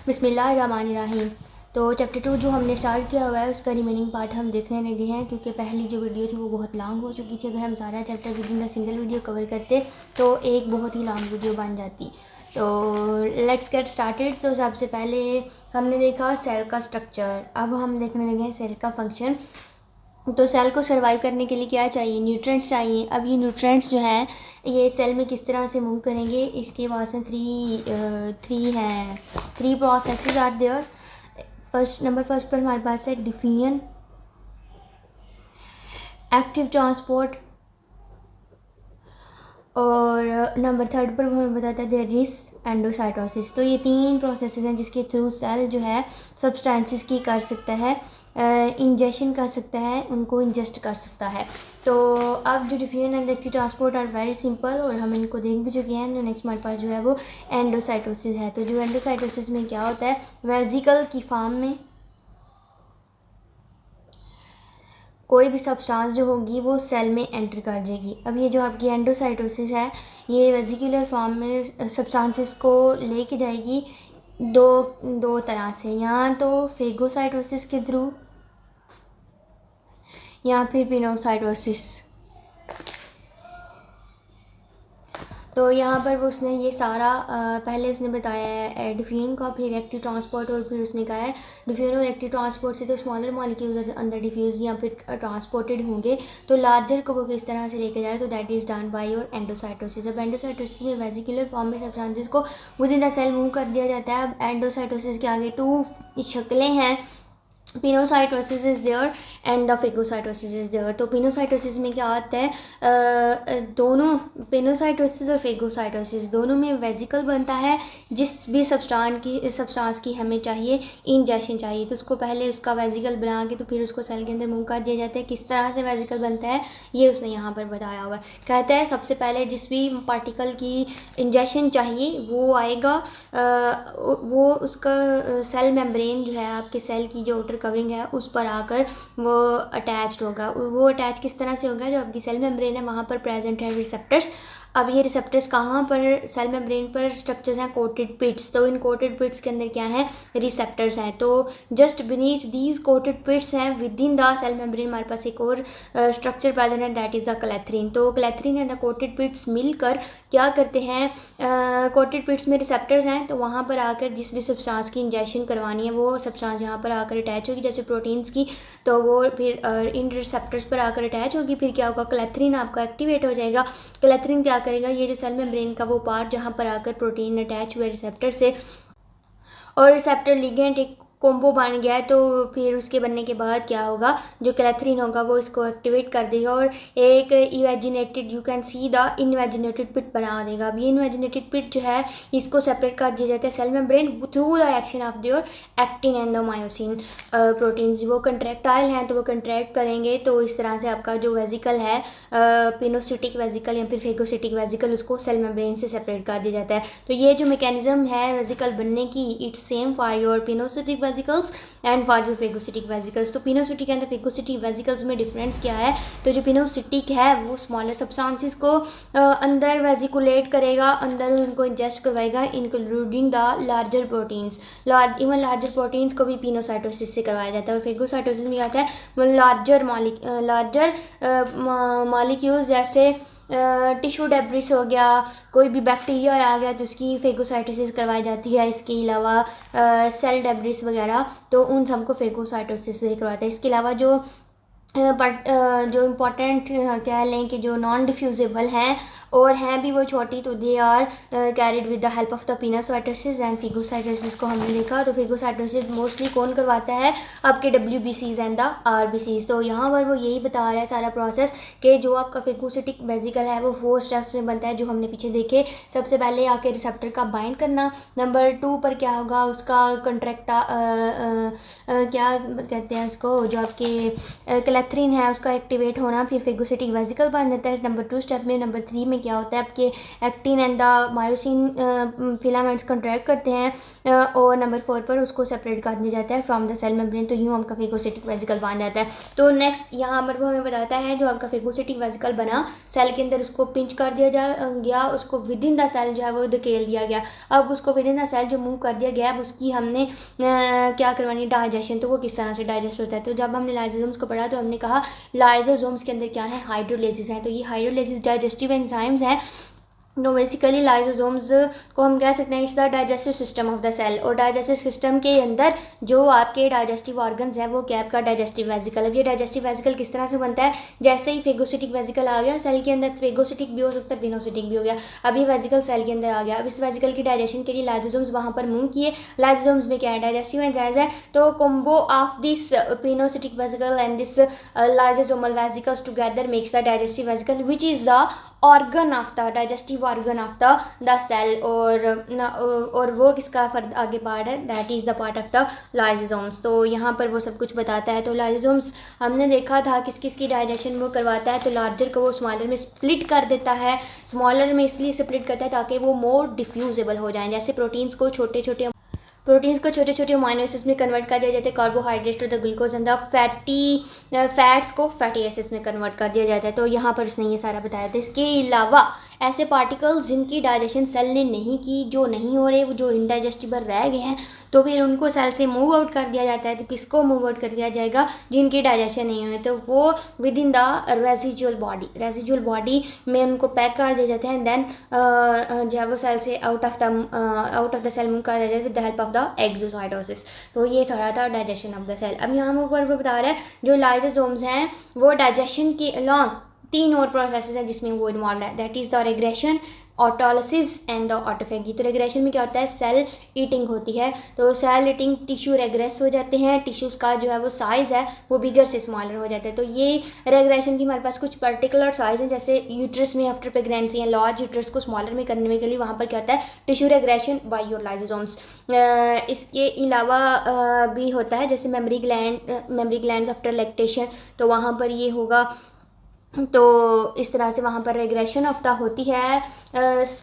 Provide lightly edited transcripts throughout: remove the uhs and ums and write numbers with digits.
बिस्मिल्लाहिर्रहमानिर्रहीम। तो चैप्टर 2 जो हमने स्टार्ट किया हुआ है उसका रिमेनिंग पार्ट हम देखने लगे हैं, क्योंकि पहली जो वीडियो थी वो बहुत लॉन्ग हो चुकी थी। अगर हम सारा chapter with in the single video cover करते तो एक बहुत ही लॉन्ग वीडियो बन जाती। तो लेट्स गेट स्टार्टेड। तो सबसे पहले हमने देखा सेल का स्ट्रक्चर, अब हम देखने लगे हैं सेल का फंक्शन। तो सेल को सर्वाइव करने के लिए क्या चाहिए? न्यूट्रिएंट्स चाहिए। अब ये न्यूट्रिएंट्स जो हैं ये सेल में किस तरह से मूव करेंगे, इसके पास में three processes are there. First पर हमारे पास है डिफिजन, एक्टिव ट्रांसपोर्ट, और नंबर 3 पर वो हमें बताता है देयर इज एंडोसाइटोसिस। तो ये 3 प्रोसेसेस हैं जिसके थ्रू सेल जो है सब्सटेंसेस की कर सकता है, इंजेक्शन कर सकता है, उनको इंजेस्ट कर सकता है। तो अब जो diffusion and active transport are very simple और हम इनको देख भी चुके हैं। जो नेक्स्ट हमारे पास जो है वो एंडोसाइटोसिस है। तो जो एंडोसाइटोसिस में क्या होता है, वेसिकल की फॉर्म में कोई भी सब्सटेंस जो होगी वो सेल में एंटर कर जाएगी। अब ये जो आपकी एंडोसाइटोसिस है ये वेसिकुलर फॉर्म में सब्सटेंसेस को लेके जाएगी दो तरह से, या तो फेगोसाइटोसिस के थ्रू या फिर पिनोसाइटोसिस। तो यहाँ पर वो उसने ये सारा पहले उसने बताया है डिफ्यूजन का, फिर एक्टिव ट्रांसपोर्ट, और फिर उसने कहा है डिफ्यूजन और एक्टिव ट्रांसपोर्ट से तो स्मॉलर मॉलिक्यूल्स अंदर डिफ्यूज या फिर ट्रांसपोर्टेड होंगे, तो लार्जर को वो किस तरह से लेके जाए, तो that is done by your endocytosis. अब एंडोसाइटोसिस में वेसिकुलर फॉर्म में सब्सटेंसेस को with in the cell move कर दिया जाता है। अब एंडोसाइटोसिस के आगे 2 शक्लें हैं, pinocytosis is there and the phagocytosis is there. तो पिनोसाइटोसिस में क्या होता है, दोनों पिनोसाइटोसिस और फेगोसाइटोसिस दोनों में वेसिकल बनता है। जिस भी सब्सटेंस की हमें चाहिए, इंजेक्शन चाहिए, तो उसको पहले उसका वेसिकल बना के तो फिर उसको सेल के अंदर मूव कर दिया जाता है। किस तरह से वेसिकल बनता है ये उसने यहाँ पर बताया हुआ है। कहता है सबसे पहले जिस भी पार्टिकल की इंजेक्शन चाहिए वो आएगा, वो उसका सेल मेम्ब्रेन जो है आपके सेल की जो आउटर कवरिंग है उस पर आकर वो अटैच्ड होगा। वो अटैच किस तरह से होगा, जो आपकी सेल मेम्ब्रेन है वहाँ पर प्रेजेंट है रिसेप्टर्स। अब ये रिसेप्टर्स कहाँ पर सेल मेम्ब्रेन पर स्ट्रक्चर्स हैं, कोटेड पिट्स। तो इन कोटेड पिट्स के अंदर क्या है, रिसेप्टर्स हैं। तो just beneath these coated pits हैं within the cell membrane हमारे पास एक और स्ट्रक्चर प्रेजेंट है, दैट इज़ द क्लैथरीन। तो clathrin and the coated pits मिलकर क्या करते हैं, कोटेड पिट्स में रिसेप्टर्स हैं, तो वहाँ पर आकर जिस भी सब्सटेंस की इंजेक्शन करवानी है वो सब्सटेंस यहाँ पर आकर अटैच होगी, जैसे प्रोटीन्स की, तो वो फिर इन रिसेप्टर्स पर आकर अटैच होगी। फिर क्या होगा, क्लैथरीन आपका एक्टिवेट हो जाएगा। क्लैथरीन क्या करेगा, ये जो सेल मेम्ब्रेन का वो पार्ट जहाँ पर आकर प्रोटीन अटैच हुए रिसेप्टर से, और रिसेप्टर लिगेंड एक कॉम्बो बन गया है, तो फिर उसके बनने के बाद क्या होगा, जो क्लैथरीन होगा वो इसको एक्टिवेट कर देगा और एक इमेजिनेटेड, यू कैन सी द इनवेजिनेटेड पिट बना देगा। अब ये इनवेजिनेटेड पिट जो है इसको सेपरेट कर दिया जाता है cell membrane through the action of their actin and the myosin proteins. वो कंट्रैक्टाइल हैं तो वो कंट्रैक्ट करेंगे, तो इस तरह से आपका जो वेसिकल है पिनोसिटिक वेसिकल या फिर फेगोसिटिक वेसिकल, उसको सेल मेम्ब्रेन से सेपरेट कर दिया जाता है। तो ये जो मैकेनिज्म है वेसिकल बनने की, it's same for your pinocytic vesicles and for your phagocytic vesicles. तो पिनोसिटिक एंड फेगोसिटिक वेसिकल्स में डिफरेंस क्या है, तो जो पिनोसिटिक है वो स्मॉलर सब्सटेंसेस को अंदर वेसिकुलेट करेगा, अंदर उनको इंजेस्ट करवाएगा, including the larger proteins. Even larger proteins को भी पिनोसाइटोसिस से करवाया जाता है। और फेगोसाइटोसिस में आता है लार्जर मॉलिक्यूल्स, जैसे टिश्यू डेब्रिस हो गया, कोई भी बैक्टीरिया आ गया तो उसकी फेगोसाइटोसिस करवाई जाती है। इसके अलावा सेल डेब्रिस वगैरह, तो उन सबको फेगोसाइटोसिस से करवाते हैं। इसके अलावा जो जो इम्पोर्टेंट कह लें कि जो नॉन डिफ्यूजिबल हैं और हैं भी वो छोटी, तो they are carried with the help of the pinocytosis and phagocytosis को हमने देखा। तो फेगोसाइटोसिस मोस्टली कौन करवाता है, आपके WBCs एंड द RBCs। तो यहाँ पर वो यही बता रहा है सारा प्रोसेस कि जो आपका फेगोसिटिक वेसिकल है वो 4 स्टेप्स में बनता है जो हमने पीछे देखे। सबसे पहले आके रिसेप्टर का बाइंड करना, नंबर 2 पर क्या होगा, उसका कंट्रैक्ट क्या कहते हैं उसको, जो आपके नेफ्रिन है उसका एक्टिवेट होना, फिर फेगोसिटिक वेसिकल बन जाता है नंबर 2 स्टेप में। नंबर 3 में क्या होता है आपके actin and the myosin filaments contract करते हैं और नंबर 4 पर उसको सेपरेट कर दिया जाता है फ्रॉम द सेल मेम्ब्रेन, तो यूँ आपका फेगोसिटिक वेसिकल बन जाता है। तो नेक्स्ट यहाँ पर वो हमें बताता है जो आपका फेगोसिटिक वेसिकल बना सेल के अंदर उसको पिंच कर दिया गया, उसको विद इन द सेल जो है वो धकेल दिया गया। अब उसको विद इन द सेल जो मूव कर दिया गया, अब उसकी हमने क्या करवानी, डाइजेशन। तो वो किस तरह से डाइजेस्ट होता है, तो जब हमने लाइसोसोम्स को पढ़ा तो हमने कहा लाइसोसोम्स के अंदर क्या है, हाइड्रोलाइसिस है। तो ये हाइड्रोलाइसिस डाइजेस्टिव एंजाइम्स हैं। तो बेसिकली लाइसोसोम्स को हम कह सकते हैं it's the digestive system of the cell, और डाइजेस्टिव सिस्टम के अंदर जो आपके डाइजेस्टिव ऑर्गन्स है वो क्या आपका डाइजेस्टिव वेसिकल। अब ये डाइजेस्टिव वेसिकल किस तरह से बनता है, जैसे ही फेगोसिटिक वेसिकल आ गया सेल के अंदर, फेगोसिटिक भी हो सकता है पिनोसिटिक भी हो गया, अब ये वेसिकल सेल के अंदर आ गया। अब इस वेसिकल की डाइजेशन के लिए लाइसोसोम्स वहाँ पर मूव किए। लाइसोसोम्स में क्या है, डाइजेस्टिव एंजाइम्स है। तो combo of this pinocytic vesicle and this lysosomal vesicles together makes the digestive vesicle which is the organ of the digestive organ of the cell, और वो किसका फर्द आगे पार्ट है, that is the part of the lysosomes. तो यहाँ पर वो सब कुछ बताता है। तो लाइसोसोम्स हमने देखा था किस किस की डाइजेशन वो करवाता है, तो लार्जर को वो स्मॉलर में स्प्लिट कर देता है। स्मॉलर में इसलिए स्प्लिट करता है ताकि वो मोर डिफ्यूजेबल हो जाएं, जैसे प्रोटीन्स को छोटे छोटे अमाइनो एसिड्स में कन्वर्ट कर दिया जाता है, carbohydrate to the glucose and the fats को फैटी एसिड्स में कन्वर्ट कर दिया जाता है। तो यहाँ पर उसने ये सारा बताया था। इसके अलावा ऐसे पार्टिकल्स जिनकी डाइजेशन सेल ने नहीं की, जो नहीं हो रहे, वो जो इनडाइजेस्टिबल रह गए हैं, तो फिर उनको सेल से मूव आउट कर दिया जाता है। तो किसको मूव आउट कर दिया जाएगा, जिनकी डाइजेशन नहीं हुई, तो वो with in the residual body में उनको पैक कर दिया जाते हैं। देन जो है वो सेल से out of the cell move कर दिया जाता है with the help of the exocytosis. तो ये सारा था डाइजेशन ऑफ द सेल। अब यहाँ ऊपर वो बता रहा है जो लाइसोसोम्स हैं वो डाइजेशन के अलॉन्ग 3 और प्रोसेसेस हैं जिसमें वो इन्वॉल्व है, that is the regression, autolysis and the autophagy. तो रेग्रेशन में क्या होता है, सेल ईटिंग होती है। तो सेल ईटिंग टिश्यू रेग्रेस हो जाते हैं, टिश्यूज़ का जो है वो साइज़ है वो बिगर से स्मॉलर हो जाता है। तो ये रेग्रेशन की हमारे पास कुछ पर्टिकुलर साइज़ हैं, जैसे यूट्रस में आफ्टर प्रेगनेंसी या लार्ज यूट्रस को स्मॉलर में करने के लिए वहाँ पर क्या होता है, tissue regression by your lysosomes. इसके अलावा भी होता है जैसे मेमरी ग्लैंड आफ्टर लैक्टेशन, तो वहाँ पर ये होगा। तो इस तरह से वहाँ पर रेग्रेशन ऑफ द होती है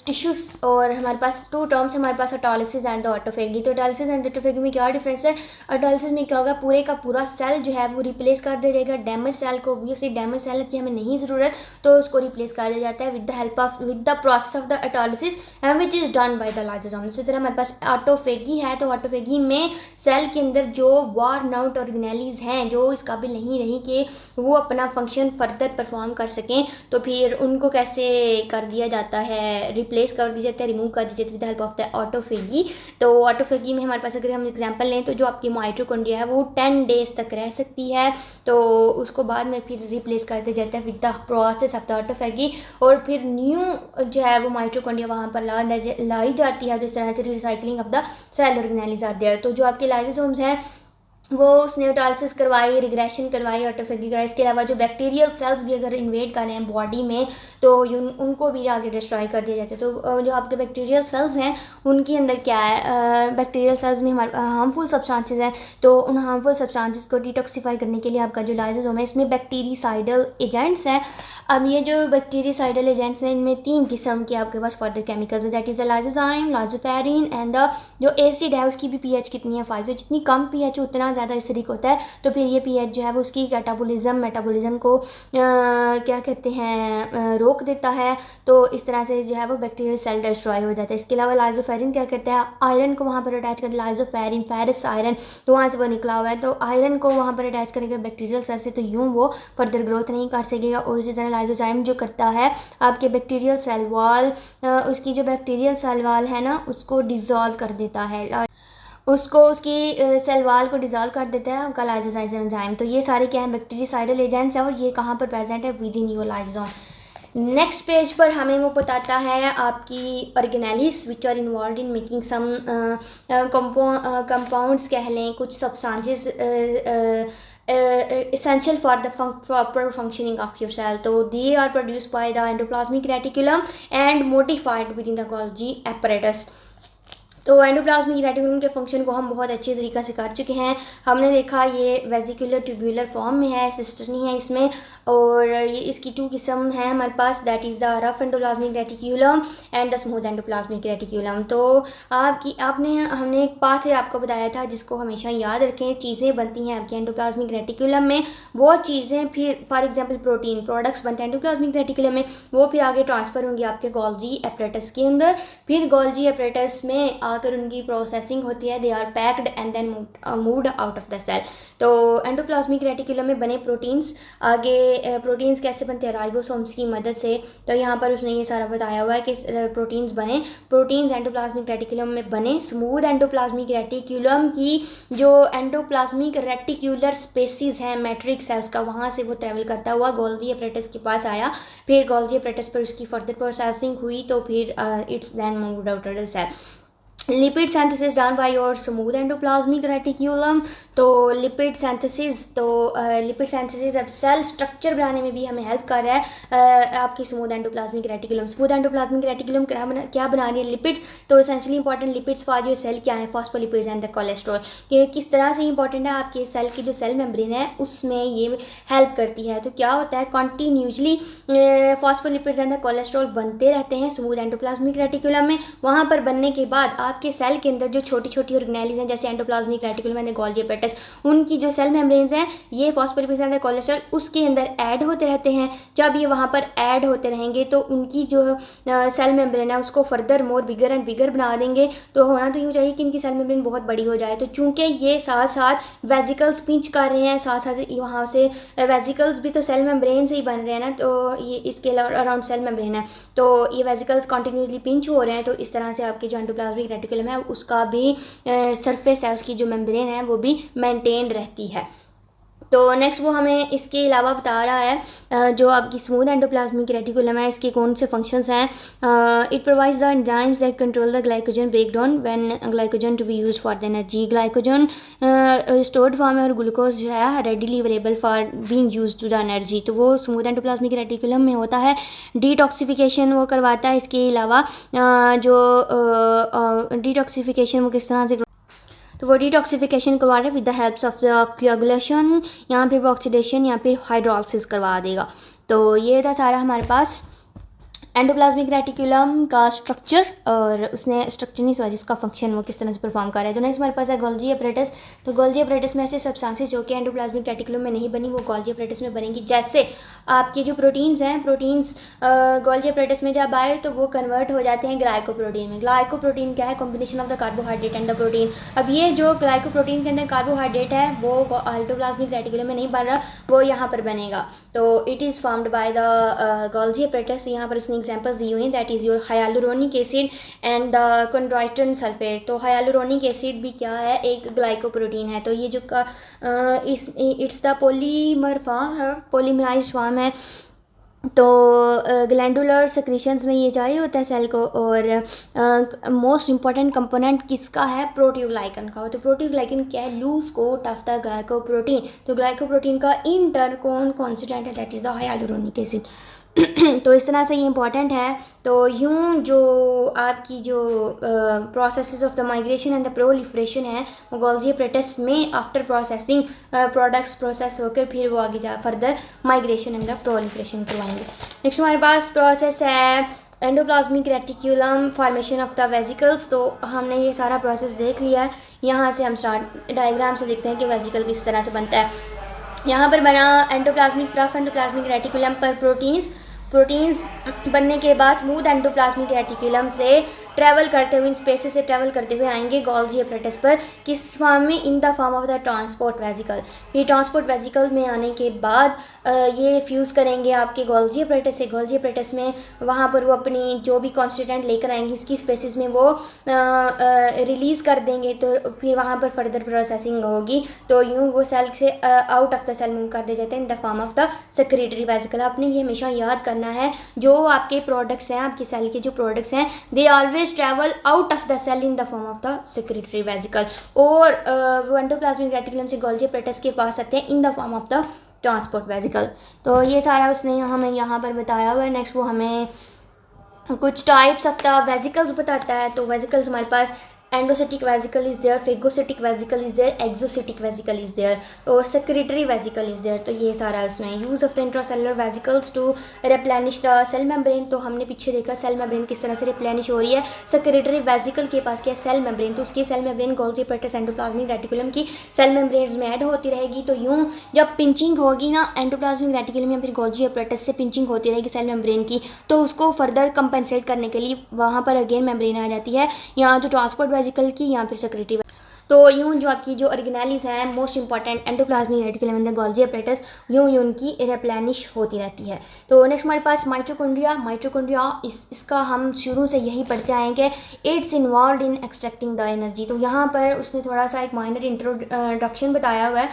टिश्यूज़। और हमारे पास 2 टर्म्स हमारे पास, ऑटोलिसिस एंड ऑटोफेगी। तो ऑटोलिसिस एंड ऑटोफेगी में क्या डिफरेंस है, ऑटोलिसिस में क्या होगा, पूरे का पूरा सेल जो है वो रिप्लेस कर दिया जाएगा। डैमेज सेल को, ऑब्वियसली डैमेज सेल की हमें नहीं ज़रूरत, तो उसको रिप्लेस कर दिया जाता है with the process of the autolysis and which is done by the lysosome. इसी तरह हमारे पास ऑटोफेगी है, तो ऑटोफेगी में सेल के अंदर जो वॉर्न आउट ऑर्गेनेलीज हैं, जो इस काबिल नहीं रही कि वो अपना फंक्शन फर्दर परफॉर्म कर सकें, तो फिर उनको कैसे कर दिया जाता है, रिप्लेस कर दिया जाता है, रिमूव कर दिया जाता है with help of the autophagy. तो ऑटोफेगी में हमारे पास अगर हम एग्जांपल लें तो जो आपकी माइटोकॉन्ड्रिया है वो 10 डेज तक रह सकती है, तो उसको बाद में फिर रिप्लेस कर दिया जाता है with the process of the autophagy, और फिर न्यू जो है वो माइटोकॉन्ड्रिया वहाँ पर लाई जाती है। तो इस तरह से recycling of the cell organelles आती है। तो जो आपके लाइसोसोम्स हैं वो उसने ऑटोलिसिस करवाई, रिग्रेशन करवाई, ऑटोफेगी करवाई। इसके अलावा जो बैक्टीरियल सेल्स भी अगर इन्वेड कर रहे हैं बॉडी में, तो उनको भी आगे डिस्ट्रॉय कर दिया जाता है। तो जो आपके बैक्टीरियल सेल्स हैं उनके अंदर क्या है, बैक्टीरियल सेल्स में हमारे हार्मफुल सब्सटेंसेस हैं, तो उन हार्मफुल सब्सटेंसेस को डिटॉक्सिफाई करने के लिए आपका जो लाइसोसोम है इसमें बैक्टीरिसाइडल एजेंट्स हैं। अब ये जो बैक्टीरिसाइडल एजेंट्स हैं इनमें 3 किस्म के आपके पास फर्दर केमिकल्स है, that is the lysozyme, lactoferrin and the जो एसिड है उसकी भी पीएच कितनी है 5। तो जितनी कम पीएच उतना ज़्यादा एसिडिक होता है, तो फिर ये पीएच जो है वो उसकी मेटाबॉलिज्म को क्या कहते हैं रोक देता है। तो इस तरह से जो है वो बैक्टीरियल सेल डिस्ट्रॉय हो जाता है। इसके अलावा लाइसोफेरिन क्या करता है, आयरन को वहाँ पर अटैच करता है, लाइसोफेरिन फेरस आयरन, तो वहाँ से वो निकला हुआ है, तो आयरन को वहाँ पर अटैच करेगा बैक्टीरियल सेल से, तो यूँ वो फर्दर ग्रोथ नहीं कर सकेगा। और इसी तरह लाइसोजाइम जो करता है आपके बैक्टीरियल सेल वॉल, उसकी जो बैक्टीरियल सेल वॉल है ना उसको डिज़ोल्व कर देता है, उसकी सेल वाल को डिज़ोल्व कर देता है आपका लाइसोजाइम एंजाइम। तो ये सारे क्या हैं, बैक्टीरिसाइडल एजेंट्स हैं, और ये कहाँ पर प्रेजेंट है, within your lysosome. Next page पर हमें वो बताता है आपकी organelles which are involved in making some compounds कह लें, कुछ substances essential for the proper functioning of your cell. So they are produced by the endoplasmic reticulum and modified within the Golgi apparatus. तो endoplasmic reticulum के function को हम बहुत अच्छे तरीक़े से कर चुके हैं। हमने देखा ये वेसिकुलर ट्यूबुलर फॉर्म में है, सिस्टर्नी है इसमें, और ये इसकी 2 किस्म हैं हमारे पास, that is the rough endoplasmic reticulum and the smooth endoplasmic reticulum. तो हमने एक पाथ है आपको बताया था जिसको हमेशा याद रखें। चीज़ें बनती हैं आपके एंडोप्लाज्मिक रेटिकुलम में, वो चीज़ें फिर फॉर एग्जांपल प्रोटीन प्रोडक्ट्स बनते हैं एंडोप्लाज्मिक रेटिकुलम में, वो फिर आगे ट्रांसफ़र होंगे आपके गोल्जी एपरेटस के अंदर। फिर गोल्जी एपरेटस में आकर उनकी प्रोसेसिंग होती है, they are packed and then moved out of the cell. तो एंडोप्लाज्मिक रेटिकुलम में बने प्रोटीन्स, आगे प्रोटीन्स कैसे बनते हैं, राइबोसोम्स की मदद से। तो यहाँ पर उसने ये सारा बताया हुआ है कि प्रोटीन्स एंडोप्लाज्मिक रेटिकुलम में बने। स्मूथ एंडोप्लाज्मिक रेटिकुलम की जो एंडोप्लाज्मिक रेटिकुलर स्पेसिस है, मैट्रिक्स है उसका, वहाँ से वो ट्रेवल करता हुआ गोल्जी एपरेटस के पास आया। फिर गोल्जी एपरेटस पर उसकी फर्दर प्रोसेसिंग हुई, तो फिर it's then moved out of the cell. Lipid synthesis done by your smooth endoplasmic reticulum. तो लिपिड सिंथेसिस अब सेल स्ट्रक्चर बनाने में भी हमें हेल्प कर रहा है आपकी smooth endoplasmic reticulum. Smooth endoplasmic reticulum क्या बना रही है, लिपिड। तो essentially important lipids for your cell क्या है, फॉस्फोलिपिड्स एंड द कोलेस्ट्रॉल। ये किस तरह से इंपॉर्टेंट है आपके सेल की जो सेल मेम्ब्रेन है उसमें ये हेल्प करती है। तो क्या होता है, continuously phospholipids and the cholesterol बनते रहते हैं स्मूथ एंडोप्लाज्मिक रेटिकुलम में। वहाँ पर बनने के बाद आपके सेल के अंदर जो छोटी छोटी ऑर्गेनेलीज हैं जैसे endoplasmic reticulum and Golgi apparatus, उनकी जो सेल मेम्ब्रेन्स हैं ये फॉस्फोलिपिड्स एंड कोलेस्ट्रॉल उसके अंदर ऐड होते रहते हैं। जब ये वहाँ पर ऐड होते रहेंगे तो उनकी जो सेल मेम्ब्रेन है उसको further more bigger and bigger बना देंगे। तो होना तो यूँ चाहिए कि इनकी सेल मेम्ब्रेन बहुत बड़ी हो जाए। तो चूँकि ये साथ साथ वेजिकल्स पिंच कर रहे हैं, साथ साथ वहाँ से वेजिकल्स भी तो सेल मेम्ब्रेन से ही बन रहे हैं ना, तो ये इसके अराउंड सेल मेम्ब्रेन है, तो ये वेजिकल्स कॉन्टीन्यूसली पिंच हो रहे हैं। तो इस तरह से आपके जो एंडोप्लाज्मिक रेटिकुलम है उसका भी सरफेस है, उसकी जो मेम्ब्रेन है वो भी मेंटेन रहती है। तो नेक्स्ट वो हमें इसके अलावा बता रहा है जो आपकी स्मूथ एंडोप्लाज्मिक रेटिकुलम है इसके कौन से फंक्शंस हैं। It provides the enzymes that control the glycogen break down when glycogen to be use for the energy. Glycogen stored form है और ग्लूकोज जो है readily available for being used to the energy. तो वो smooth endoplasmic reticulum में होता है। Detoxification वो करवाता है। इसके अलावा जो डिटॉक्सिफिकेशन वो किस तरह से, तो वो डिटॉक्सिफिकेशन करवा रहे हैं with the helps of the coagulation, यहाँ पे वो ऑक्सीडेशन, यहाँ पे हाइड्रोलिसिस करवा देगा। तो ये था सारा हमारे पास एंडोप्लाज्मिक रेटिकुलम का स्ट्रक्चर, और उसने स्ट्रक्चर नहीं सॉरी उसका फंक्शन वो किस तरह से परफॉर्म कर रहा है। तो नेक्स्ट हमारे पास है गोल्जी एपरेटस। तो गोल्जी एपरेटस में ऐसे सब्सटेंसेस जो कि एंडोप्लाज्मिक रेटिकुलम में नहीं बनी वो गोल्जी एपरेटस में बनेंगी। जैसे आपके जो प्रोटीन्स हैं, प्रोटीन्स गोल्जी एपरेटस में जब आए तो वो कन्वर्ट हो जाते हैं ग्लाइकोप्रोटीन में। ग्लाइकोप्रोटीन क्या है, combination of the carbohydrate and the protein. अब ये जो ग्लाइकोप्रोटीन के अंदर कार्बोहाइड्रेट है वो एंडोप्लाज्मिक रेटिकुलम में नहीं बन रहा, वो यहाँ पर बनेगा। तो it is formed by the Golgi apparatus. यहाँ पर उसने एग्जांपल्स दी हुई हैं, that is your hyaluronic acid and chondroitin sulphate. तो हाइलुरोनिक एसिड भी क्या है, एक ग्लाइकोप्रोटीन है। तो ये जो इट्स द पॉलीमर फॉर्म है, पॉलीमराइज्ड फॉर्म है। तो ग्लैंडुलर सेक्रेशंस में ये चाहिए होता है सेल को। और मोस्ट इंपॉर्टेंट कंपोनेंट किसका है, प्रोटीओग्लाइकन का। तो प्रोटीओग्लाइकन क्या है, loose coat of the glycoprotein. तो ग्लाइकोप्रोटीन का इंटर कौन कॉन्स्टिट्यूएंट है, that is the hyaluronic acid. तो इस तरह से ये इंपॉर्टेंट है। तो यूँ जो आपकी जो processes of the migration and the proliferation है वो गोल्जी एपरेटस में आफ्टर प्रोसेसिंग प्रोडक्ट्स प्रोसेस होकर फिर वो आगे जा further migration and the proliferation करवाएंगे। नेक्स्ट हमारे पास प्रोसेस है endoplasmic reticulum formation of the vesicles. तो हमने ये सारा प्रोसेस देख लिया है। यहाँ से हम स्टार्ट डायग्राम से देखते हैं कि वेजिकल किस तरह से बनता है। यहाँ पर बना एंडोप्लाज्मिक रफ एंडोप्लाज्मिक रेटिकुलम पर प्रोटीन्स बनने के बाद स्मूथ एंडोप्लाज्मिक रेटिकुलम से ट्रैवल करते हुए, इन स्पेसेस से ट्रैवल करते हुए आएंगे गोल्जी एपरेटस पर। किस फॉर्म में, in the form of the transport vesicle. ये ट्रांसपोर्ट वेजिकल में आने के बाद ये फ्यूज़ करेंगे आपके गोल्जी एपरेटस से। गोल्जी एपरेटस में वहाँ पर वो अपनी जो भी कॉन्स्टिट्यूएंट लेकर आएंगे उसकी स्पेसिस में वो रिलीज़ कर देंगे। तो फिर वहाँ पर फर्दर प्रोसेसिंग होगी। तो यूँ वो सेल से out of the cell move कर दे जाते हैं in the form of the secretary vesicle. आपने ये हमेशा याद करना है, जो आपके प्रोडक्ट्स हैं, आपके सेल के जो प्रोडक्ट्स हैं, they always travel out of the cell in the form of the secretory vesicle। और वो एंडोप्लाज्मिक रेटिकुलम से गोल्जी एपरेटस के पास आते हैं in the form of the transport vesicle. तो ये सारा उसने हमें यहाँ पर बताया हुआ है। नेक्स्ट वो हमें कुछ टाइप्स ऑफ द वेजिकल्स बताता है। तो वेजिकल्स हमारे पास endocytic vesicle is there, phagocytic vesicle is there, exocytic vesicle is there और सेक्रेटरी वेसिकल इज देयर। तो ये सारा इसमें use of the intracellular vesicles to replenish the cell membrane. तो हमने पीछे देखा सेल मेम्ब्रेन किस तरह से रिप्लेनिश हो रही है। सेक्रेटरी वेसिकल के पास क्या सेल मेम्ब्रेन, तो उसकी cell membrane Golgi apparatus endoplasmic reticulum की सेल मेम्ब्रेन में ऐड होती रहेगी। तो यूँ जब पिंचिंग होगी ना एंडोप्लाज्मिक रेटिकुलम या फिर गोल्गी एपैरेटस से पिंचिंग होती रहेगी सेल मेम्ब्रेन की, तो उसको फर्दर कंपनसेट करने के लिए वहाँ पर अगेन मेम्ब्रेन आ जाती है, यहाँ जो ट्रांसपोर्ट वेसिकल की, यहाँ फिर सेक्रेटरी। तो यूँ जो आपकी जो ऑर्गेनेलिस हैं most important endoplasmic reticulum and the Golgi apparatus, यूँ उनकी रिप्लेनिश होती रहती है। तो नेक्स्ट हमारे पास माइटोकॉन्ड्रिया। माइटोकॉन्ड्रिया इसका हम शुरू से यही पढ़ते आए कि it's involve in extracting the energy. तो यहाँ पर उसने थोड़ा सा एक माइनर इंट्रोडक्शन बताया हुआ है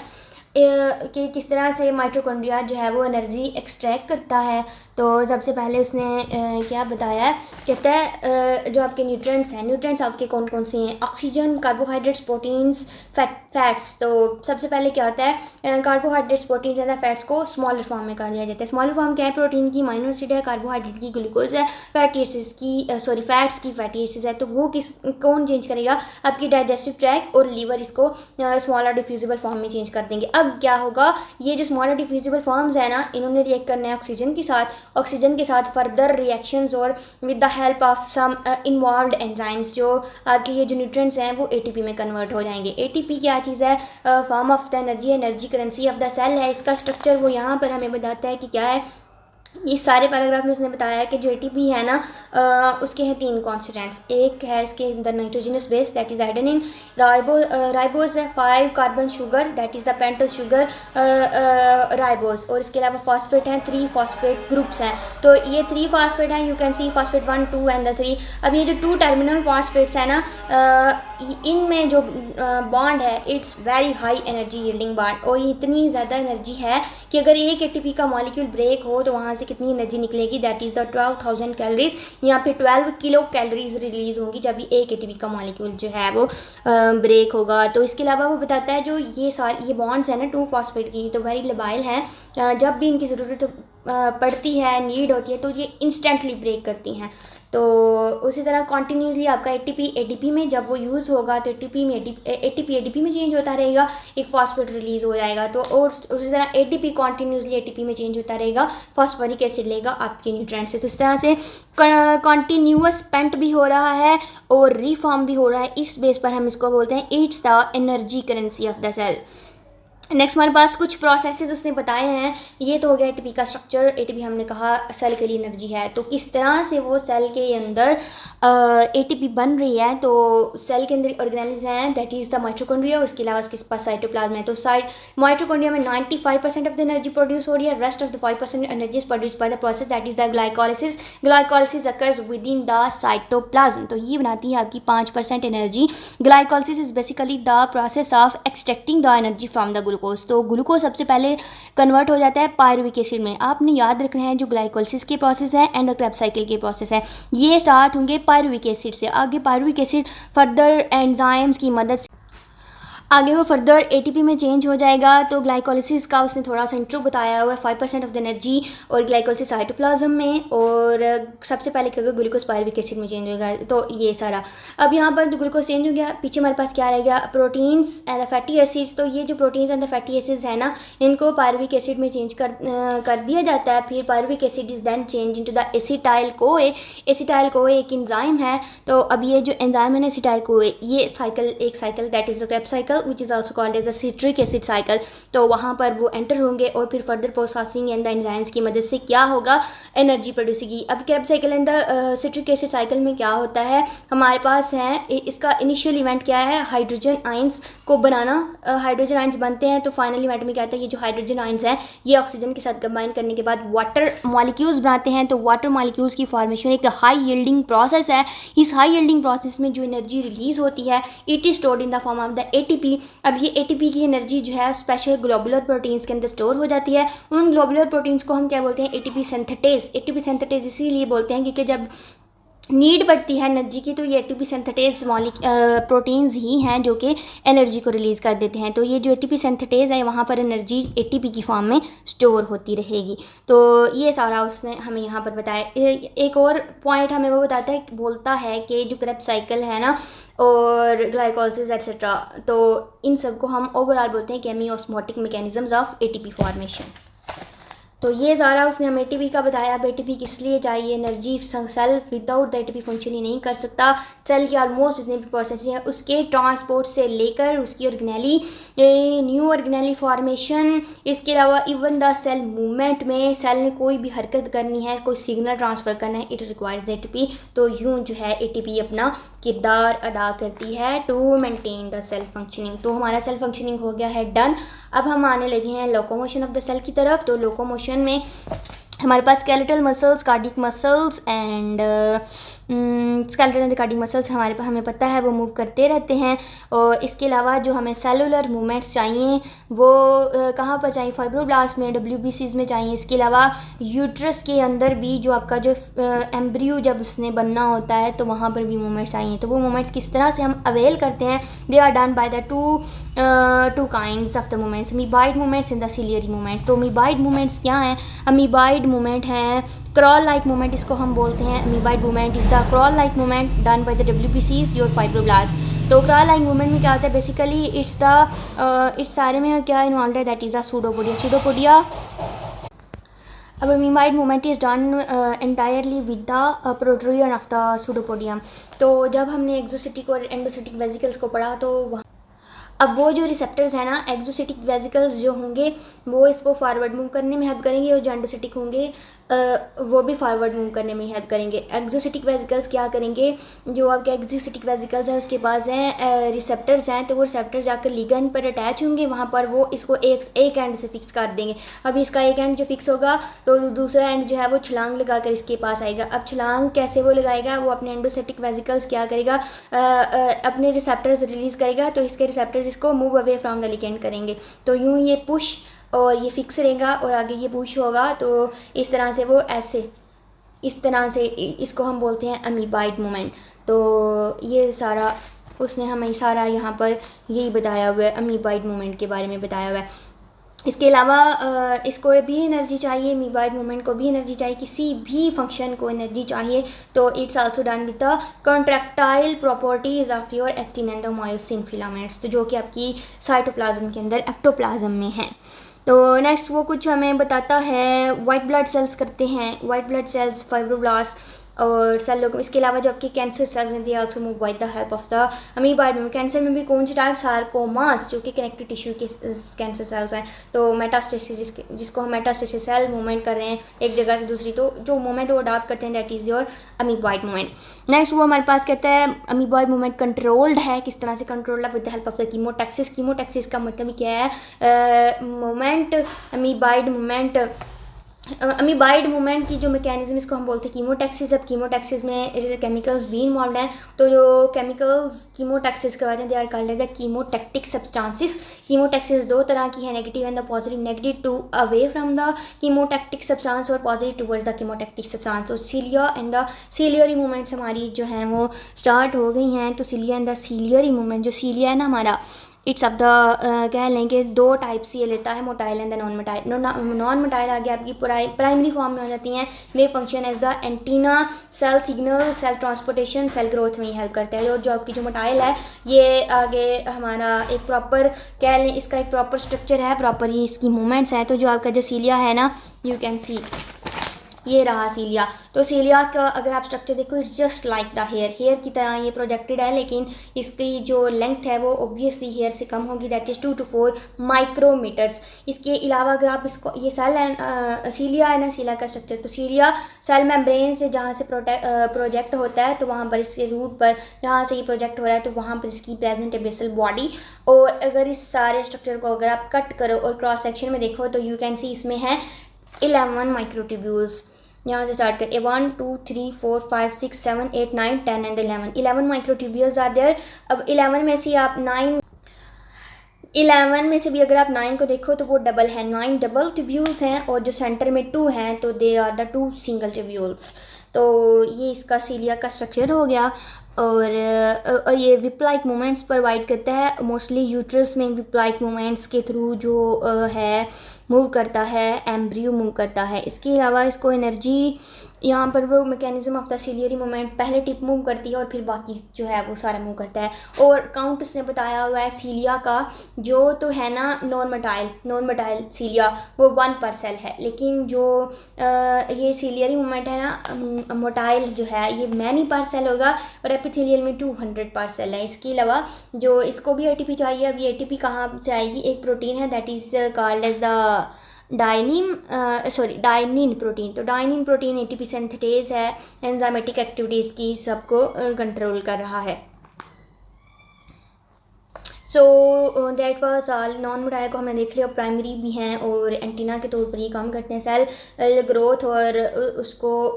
कि किस तरह से माइटोकॉन्ड्रिया जो है वो एनर्जी एक्सट्रैक्ट करता है। तो सबसे पहले उसने क्या बताया है, कहता है जो आपके न्यूट्रिएंट्स हैं, न्यूट्रिएंट्स आपके कौन कौन से हैं, ऑक्सीजन, कार्बोहाइड्रेट्स, प्रोटीन्स, फैट्स। तो सबसे पहले क्या होता है, कार्बोहाइड्रेट्स, प्रोटीन्स एंड फैट्स को स्मॉलर फॉर्म में कर दिया जाता है। स्मॉलर फॉर्म क्या है, प्रोटीन की अमीनो एसिड है, कार्बोहाइड्रेट की ग्लूकोज है, फैटी एसिड्स की फैट्स की फैटी एसिड्स है। तो वो कौन चेंज करेगा, आपकी डाइजेस्टिव ट्रैक्ट और लीवर इसको स्मॉलर डिफ्यूजिबल फॉर्म में चेंज कर देंगे। अब क्या होगा, ये जो स्मॉलर डिफ्यूजिबल फॉर्म्स है ना, इन्होंने रिएक्ट करना है ऑक्सीजन के साथ फर्दर रिएक्शंस और with the help of some involved enzymes, जो आपके ये जो न्यूट्रिएंट्स हैं वो एटीपी में कन्वर्ट हो जाएंगे। एटीपी क्या चीज़ है, form of the energy currency of the cell है। इसका स्ट्रक्चर वो यहाँ पर हमें बताता है कि क्या है। इस सारे पैराग्राफ में उसने बताया कि जो एटीपी है ना उसके हैं 3 कॉन्स्टिट्यूएंट्स। एक है इसके अंदर nitrogenous base that is adenine, ribose है 5 carbon sugar that is the pentose sugar ribose, और इसके अलावा फॉस्फेट हैं 3 फॉस्फेट ग्रुप्स हैं। तो ये 3 फॉस्फेट हैं, you can C phosphate 1, 2 and the 3। अब ये जो 2 टर्मिनल फॉस्फेट्स हैं ना, इनमें जो बॉन्ड है it's very high energy yielding bond, और ये इतनी ज़्यादा एनर्जी है कि अगर एक एटीपी का मॉलिक्यूल ब्रेक हो तो वहाँ से कितनी एनर्जी निकलेगी, दैट इज़ द 12,000 कैलोरीज, यहाँ पे 12 किलो कैलोरीज रिलीज़ होंगी जब ये एक एटीपी का मॉलिक्यूल जो है वो ब्रेक होगा। तो इसके अलावा वो बताता है जो ये बॉन्ड्स हैं ना 2 फॉस्फेट की, तो वेरी लबाइल हैं, जब भी इनकी ज़रूरत पड़ती है, नीड होती है, तो ये इंस्टेंटली ब्रेक करती हैं। तो उसी तरह कॉन्टीन्यूसली आपका एटीपी में जब वो यूज़ होगा तो एटीपी में चेंज होता रहेगा, एक फॉस्फेट रिलीज़ हो जाएगा। तो और उसी तरह एटीपी कॉन्टीन्यूसली एटीपी में चेंज होता रहेगा, फॉस्फोरिक एसिड लेगा आपके न्यूट्रिएंट से। तो इस तरह से कॉन्टीन्यूअस स्पेंट भी हो रहा है और रीफॉर्म भी हो रहा है। इस बेस पर हम इसको बोलते हैं it's the energy currency of the cell. Next हमारे पास कुछ प्रोसेसेस उसने बताए हैं। ये तो हो गया एटीपी का स्ट्रक्चर। एटीपी हमने कहा सेल के लिए एनर्जी है, तो किस तरह से वो सेल के अंदर एटीपी बन रही है। तो सेल के अंदर ऑर्गेनेल्स हैं दैट इज़ द माइटोकॉन्ड्रिया, और इसके अलावा उसके पास साइटोप्लाज्म है। तो माइटोकॉन्ड्रिया में 95% ऑफ द एनर्जी प्रोड्यूस हो रही है, rest of the 5% energy is produce by the process that is the glycolysis. Glycolysis occurs with in the cytoplasm. तो ये बनाती है आपकी 5% energy. Glycolysis is basically the process of extracting the energy from the glucose. तो glucose सबसे पहले convert हो जाता है पायरुविक एसिड में। आपने याद रखना है जो ग्लाइकोलिसिस के प्रोसेस है एंड क्रेब्स साइकिल के प्रोसेस है, ये स्टार्ट होंगे पायरुविक एसिड से। आगे पायरुविक एसिड फर्दर एंजाइम्स की मदद से आगे वो फर्दर एटीपी में चेंज हो जाएगा। तो ग्लाइकोलिसिस का उसने थोड़ा सा इंट्रो बताया हुआ है, 5% ऑफ द एनर्जी और ग्लाइकोलिसिस साइटोप्लाज्म में, और सबसे पहले क्या होगा ग्लूकोज पायरुविक एसिड में चेंज होगा। तो ये सारा अब यहाँ पर ग्लूकोज चेंज हो गया, पीछे हमारे पास क्या रहेगा, प्रोटीन्स एंड फैटी एसिड्स। तो ये जो प्रोटीन्स एंड फैटी एसिड्स है ना, इनको पायरुविक एसिड में चेंज कर दिया जाता है। फिर pyruvic acid is then change into the acetyl CoA. Acetyl CoA एक एंजाइम है। तो अब ये जो एंजाइम है ना एसिटाइल कोए, ये एक cycle that is the Krebs cycle which is also called as a citric acid cycle। तो वहाँ पर वो एंटर होंगे और फिर further processing and the enzymes की मदद से क्या होगा, एनर्जी प्रोड्यूस की। अब Krebs cycle and the citric acid cycle में क्या होता है, हमारे पास है इसका इनिशियल इवेंट क्या है, हाइड्रोजन आइंस को बनाना। हाइड्रोजन आइंस बनते हैं तो फाइनल इवेंट में क्या होता है, ये जो हाइड्रोजन आइंस हैं ये ऑक्सीजन के साथ कंबाइन करने के बाद वाटर मॉलिक्यूल्स बनाते हैं। तो वाटर मॉलिक्यूल्स की फॉर्मेशन एक हाई यील्डिंग प्रोसेस है। इस हाई यील्डिंग प्रोसेस में जो एनर्जी रिलीज होती है it is stored in the form of the ATP. अब ये एटीपी की एनर्जी जो है स्पेशल ग्लोबुलर प्रोटीन्स के अंदर स्टोर हो जाती है। उन ग्लोबुलर प्रोटीन्स को हम क्या बोलते हैं, एटीपी सिंथेटेज। एटीपी सिंथेटेज इसीलिए बोलते हैं क्योंकि जब नीड बढ़ती है एनर्जी की, तो ये एटीपी सिंथेटेज प्रोटीन्स ही हैं जो कि एनर्जी को रिलीज़ कर देते हैं। तो ये जो एटीपी सिंथेटेज है वहाँ पर एनर्जी एटीपी की फॉर्म में स्टोर होती रहेगी। तो ये सारा उसने हमें यहाँ पर बताया। एक और पॉइंट हमें वो बताता है, बोलता है कि जो क्रेब्स साइकिल है ना और ग्लाइकोलिसिस एक्सेट्रा, तो इन सब को हम ओवरऑल बोलते हैं केमियोस्मोटिक मैकेनिज्म्स ऑफ एटीपी फॉर्मेशन। तो ये सारा उसने हमें एटीपी का बताया। अब एटीपी किस लिए चाहिए, energy cell without the ATP function ही नहीं कर सकता। सेल की ऑलमोस्ट जितने भी प्रोसेस हैं उसके ट्रांसपोर्ट से लेकर उसकी ऑर्गेनेली न्यू ऑर्गेनेली फॉर्मेशन, इसके अलावा इवन द सेल मूवमेंट में सेल ने कोई भी हरकत करनी है, कोई सिग्नल ट्रांसफ़र करना है, इट रिक्वायर्स द एटीपी। तो यूँ जो है एटीपी अपना किरदार अदा करती है to maintain the cell functioning. तो हमारा सेल फंक्शनिंग हो गया है डन। अब हम आने लगे हैं लोकोमोशन ऑफ द सेल की तरफ। तो लोकोमोशन में हमारे पास skeletal muscles, cardiac muscles and skeletal and cardiac muscles हमें पता है वो मूव करते रहते हैं। और इसके अलावा जो हमें सेलुलर मूवमेंट्स चाहिए वो कहाँ पर चाहिए, फाइब्रोब्लास्ट में, डब्ल्यूबीसीज में चाहिए। इसके अलावा यूट्रस के अंदर भी जो आपका जो एम्ब्रियो जब उसने बनना होता है तो वहाँ पर भी मूवमेंट्स चाहिए। तो वो मूवमेंट्स किस तरह से हम अवेल करते हैं, they are done by the two kinds of the movements, amoeboid movements and the ciliary movements. तो अमीबाइड मूवमेंट्स क्या हैं, अमीबाइड मूवमेंट है क्रॉल लाइक मूवमेंट, इसको हम बोलते हैं। Amoeboid movement is the crawl like movement done by the डब्ल्यूबीसीज your fibroblast. तो क्रॉल लाइक मूवमेंट में क्या होता है, बेसिकली इट्स सारे में क्या इन्वॉल्व है, दैट इज द सूडोपोडिया। अब amoeboid movement is done entirely with the protrusion of the pseudopodium. तो जब हमने एक्सोसिटिक और एंडोसिटिक वेसिकल्स को पढ़ा तो अब वो जो रिसेप्टर्स हैं ना, एक्सोसिटिक वेसिकल्स जो होंगे वो इसको फॉरवर्ड मूव करने में हेल्प करेंगे, और जो एंडोसिटिक होंगे वो भी फॉरवर्ड मूव करने में हेल्प करेंगे। एक्सोसिटिक वेसिकल्स क्या करेंगे, जो आपके एक्सोसिटिक वेसिकल्स हैं उसके पास हैं रिसेप्टर्स हैं, तो वो रिसेप्टर जाकर लिगैंड पर अटैच होंगे, वहाँ पर वो इसको एक एंड से फिक्स कर देंगे। अब इसका एक एंड जो फिक्स होगा तो दूसरा एंड जो है वो छलांग लगा कर इसके पास आएगा। अब छलांग कैसे वो लगाएगा, वो अपने एंडोसिटिक वेसिकल्स क्या करेगा, अपने रिसेप्टर्स रिलीज़ करेगा, तो इसके रिसेप्टर्स इसको move away from the ligand करेंगे। तो यूँ ये पुश और ये फिक्स रहेगा और आगे ये पुश होगा, तो इस तरह से वो ऐसे इस तरह से इसको हम बोलते हैं अमीबाइड मूवमेंट। तो ये सारा उसने हमें सारा यहाँ पर यही बताया हुआ है, अमीबाइड मूवमेंट के बारे में बताया हुआ है। इसके अलावा इसको भी एनर्जी चाहिए, अमीबाइड मूवमेंट को भी एनर्जी चाहिए, किसी भी फंक्शन को एनर्जी चाहिए। तो it's also done with the contractile properties of your actin and the myosin filaments, तो जो कि आपकी साइटोप्लाज्म के अंदर एक्टोप्लाज्म में है। तो नेक्स्ट वो कुछ हमें बताता है, वाइट ब्लड सेल्स करते हैं, वाइट ब्लड सेल्स, फाइब्रोब्लास्ट और सेल को। इसके अलावा जो आपके कैंसर सेल्स हैं they also move by the help of the amoeboid movement. Cancer में भी कौन सी टाइप, सार्कोमास जो कि कनेक्टिव टिश्यू के कैंसर सेल्स हैं। तो मेटास्टेसिस जिसको हम मेटास्टेसिस सेल मूवमेंट कर रहे हैं एक जगह से दूसरी, तो जो मूवमेंट वो अडॉप्ट करते हैं that is your amoeboid movement. Next वो हमारे पास कहता है अमीबाइड मूवमेंट कंट्रोल्ड है, किस तरह से कंट्रोल्ड है, with the help of the chemotaxis. Chemotaxis का मतलब क्या है, movement amoeboid movement, amoeboid movement की जो मैकेनिज्म इसको हम बोलते हैं कीमोटैक्सिस। अब कीमोटैक्सिस में केमिकल्स भी इन्वॉल्व हैं, तो जो केमिकल्स कीमोटैक्सिस करवाते हैं they are called as the chemotactic substances. Chemotaxis दो तरह की है, negative and the positive. Negative to away from the chemotactic substance और positive towards the chemotactic substance. तो cilia and the ciliary movements हमारी जो हैं वो स्टार्ट हो गई हैं। तो cilia and the ciliary movement, जो सीलिया है ना हमारा, इट्स ऑफ द कह लें कि दो टाइप्स ये लेता है, motile and the non motile. Non motile आगे आपकी प्राइमरी फॉर्म में हो जाती हैं, they function as the antenna, cell signal, cell transportation, cell growth में हेल्प करता है। और जो आपकी जो मोटाइल है ये आगे हमारा एक प्रॉपर कह लें, इसका एक प्रॉपर स्ट्रक्चर है, प्रॉपर ये इसकी मूवमेंट्स हैं। तो जो आपका जो सीलिया है ना, यू कैन सी ये रहा सीलिया। तो सीलिया का अगर आप स्ट्रक्चर देखो, it's just like the hair की तरह ये प्रोजेक्टेड है, लेकिन इसकी जो लेंथ है वो ऑब्वियसली हेयर से कम होगी, दैट इज़ 2 to 4 माइक्रोमीटर्स। इसके अलावा अगर आप इसको, ये सेल है सीलिया है ना, सीलिया का स्ट्रक्चर, तो सीलिया सेल मेम्ब्रेन से जहाँ से प्रोजेक्ट होता है तो वहाँ पर इसके रूट पर जहाँ से ये प्रोजेक्ट हो रहा है तो वहाँ पर इसकी प्रेजेंट है बेसल बॉडी। और अगर इस सारे स्ट्रक्चर को अगर आप कट करो और क्रॉस सेक्शन में देखो तो यू कैन सी इसमें है 11 माइक्रोट्यूब्यूल्स। यहाँ से स्टार्ट कर 1 2 3 4 5 6 7 8 9 10 एंड 11 माइक्रोट्यूब्यूल्स आर देयर। अब 11 में से आप 11 में से भी अगर आप 9 को देखो तो वो डबल है, 9 डबल ट्यूब्यूल्स हैं, और जो सेंटर में 2 हैं तो they are the 2 single tubules. तो ये इसका सीलिया का स्ट्रक्चर हो गया। और ये विप लाइक मूवमेंट्स प्रोवाइड करता है, मोस्टली यूट्रस में विप लाइक मूवमेंट्स के थ्रू जो है मूव करता है, एम्ब्रियो मूव करता है। इसके अलावा इसको एनर्जी, यहाँ पर वो mechanism of the ciliary movement, पहले टिप मूव करती है और फिर बाकी जो है वो सारा मूव करता है। और काउंट उसने बताया हुआ है सीलिया का, जो तो है ना नॉन मटाइल सीलिया, वो 1 पर सेल है, लेकिन जो ये सीलियरी मूवमेंट है ना मोटाइल जो है ये मैनी पर सेल होगा, और एपिथेलियल में 200 पर सेल है। इसके अलावा जो इसको भी एटीपी चाहिए, अब ये एटीपी कहाँ से आएगी, एक प्रोटीन है that is called as the dynein protein. तो डायनिन प्रोटीन एटीपी सिंथेटेज है, एंजाइमेटिक एक्टिविटीज़ की सबको कंट्रोल कर रहा है। So that was all. Non motile को हमने देख लिया, प्राइमरी भी हैं और एंटीना के तौर पर ये काम करते हैं, सेल ग्रोथ और उसको